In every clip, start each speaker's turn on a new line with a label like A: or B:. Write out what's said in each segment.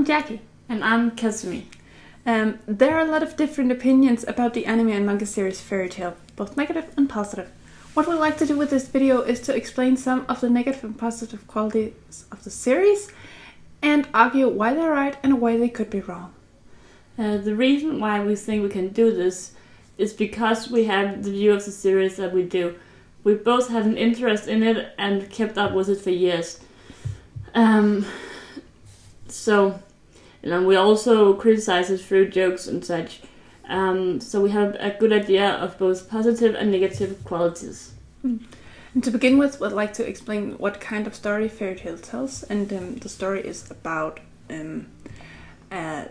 A: I'm Jackie.
B: And I'm Kazumi.
A: There are a lot of different opinions about the anime and manga series Fairy Tail, both negative and positive. What we'd like to do with this video is to explain some of the negative and positive qualities of the series and argue why they're right and why they could be wrong.
B: The reason why we think we can do this is because we have the view of the series that we do. We both had an interest in it and kept up with it for years. We also criticize it through jokes and such. So we have a good idea of both positive and negative qualities.
A: And to begin with, we'd like to explain what kind of story Fairy Tail tells. And the story is about a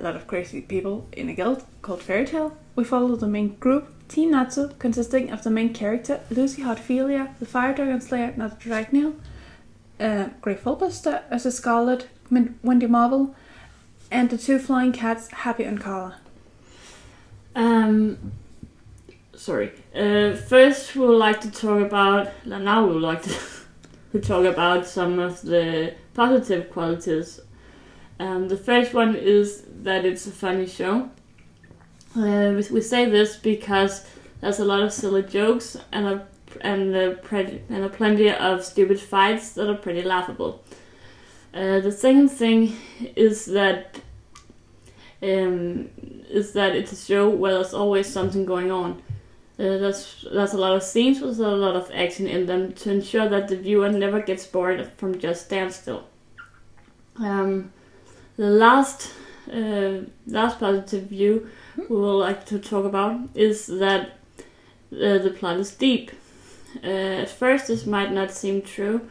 A: lot of crazy people in a guild called Fairy Tail. We follow the main group, Team Natsu, consisting of the main character, Lucy Hotphilia, the Fire Dragon Slayer, Not Dragneel, Grey Fulbuster as a Scarlet, Wendy Marvel, and the two flying cats, Happy and Carla.
B: First, we would like to talk about. Now we would like to talk about some of the positive qualities. The first one is that it's a funny show. We say this because there's a lot of silly jokes and plenty of stupid fights that are pretty laughable. The second thing is that it's a show where there's always something going on. There's a lot of scenes with a lot of action in them to ensure that the viewer never gets bored from just standstill. The last positive view we would like to talk about is that the plot is deep. At first, this might not seem true.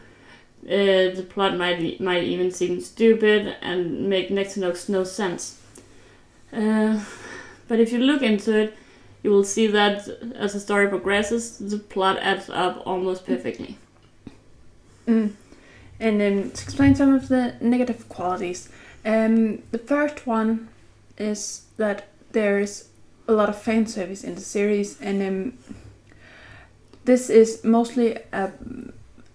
B: The plot might even seem stupid and make next to no sense. But if you look into it, you will see that as the story progresses, the plot adds up almost perfectly.
A: And to explain some of the negative qualities, the first one is that there is a lot of fan service in the series, and this is mostly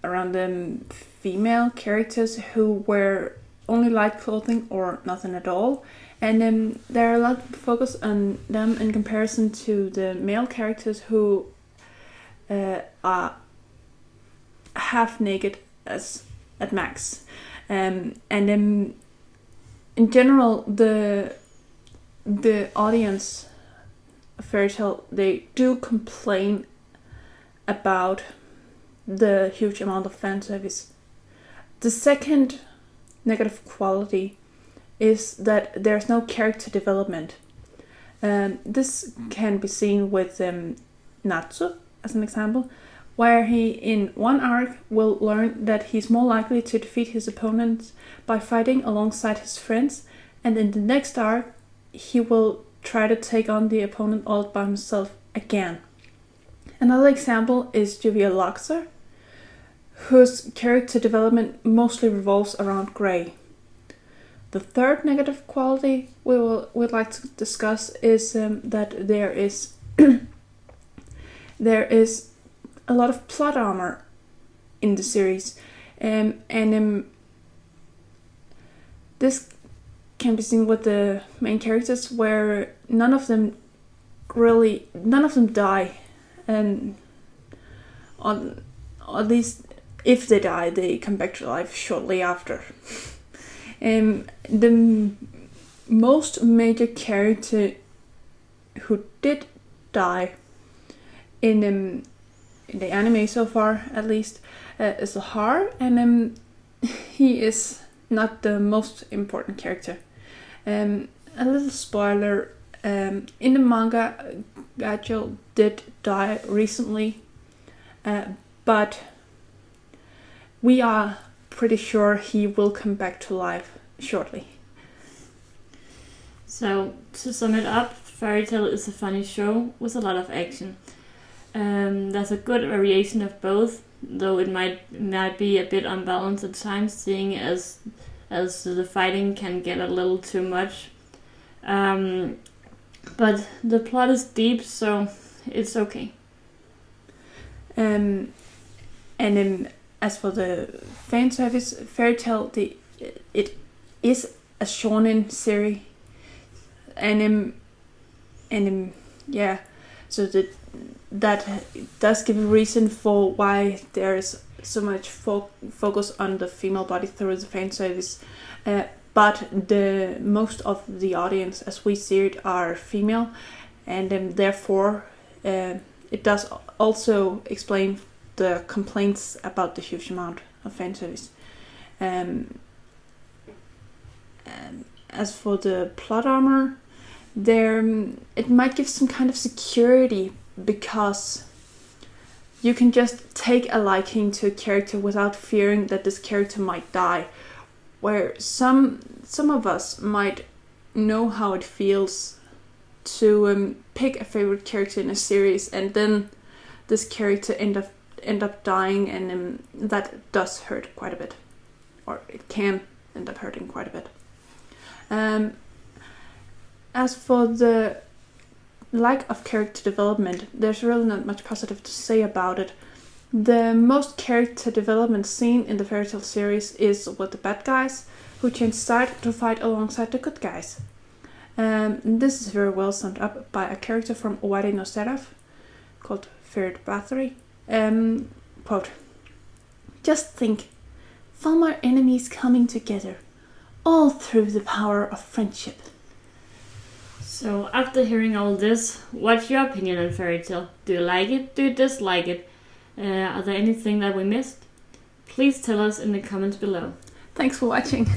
A: around the female characters who wear only light clothing or nothing at all, and there are a lot of focus on them in comparison to the male characters who are half naked at max, and in general the audience of Fairy Tail, they do complain about the huge amount of fan service. The second negative quality is that there's no character development. This can be seen with Natsu as an example, where he in one arc will learn that he's more likely to defeat his opponents by fighting alongside his friends, and in the next arc he will try to take on the opponent all by himself again. Another example is Juvia Luxor, whose character development mostly revolves around Grey. The third negative quality we'd like to discuss is that there is a lot of plot armor in the series, and this can be seen with the main characters, where none of them die, and at least if they die, they come back to life shortly after. The most major character who did die in the anime so far, at least, is Lahar, and he is not the most important character. A little spoiler, in the manga, Gajel did die recently, but we are pretty sure he will come back to life shortly.
B: So, to sum it up, Fairy Tail is a funny show with a lot of action. There's a good variation of both, though it might be a bit unbalanced at times, seeing as the fighting can get a little too much. But the plot is deep, so it's okay.
A: And as for the fan service, Fairy Tail, it is a shonen series, and yeah, so that does give a reason for why there is so much focus on the female body through the fan service. But the most of the audience, as we see it, are female, and therefore it does also explain the complaints about the huge amount of fan service. As for the plot armor, it might give some kind of security, because you can just take a liking to a character without fearing that this character might die. Where some of us might know how it feels to pick a favorite character in a series, and then this character end up dying, and that does hurt quite a bit, or it can end up hurting quite a bit. As for the lack of character development, there's really not much positive to say about it. The most character development seen in the Fairy Tail series is with the bad guys, who change side to fight alongside the good guys. This is very well summed up by a character from Owari no Seraph called Feared Bathory. Quote, "Just think, former enemies coming together, all through the power of friendship."
B: So, after hearing all this, what's your opinion on Fairy Tail? Do you like it? Do you dislike it? Are there anything that we missed? Please tell us in the comments below.
A: Thanks for watching.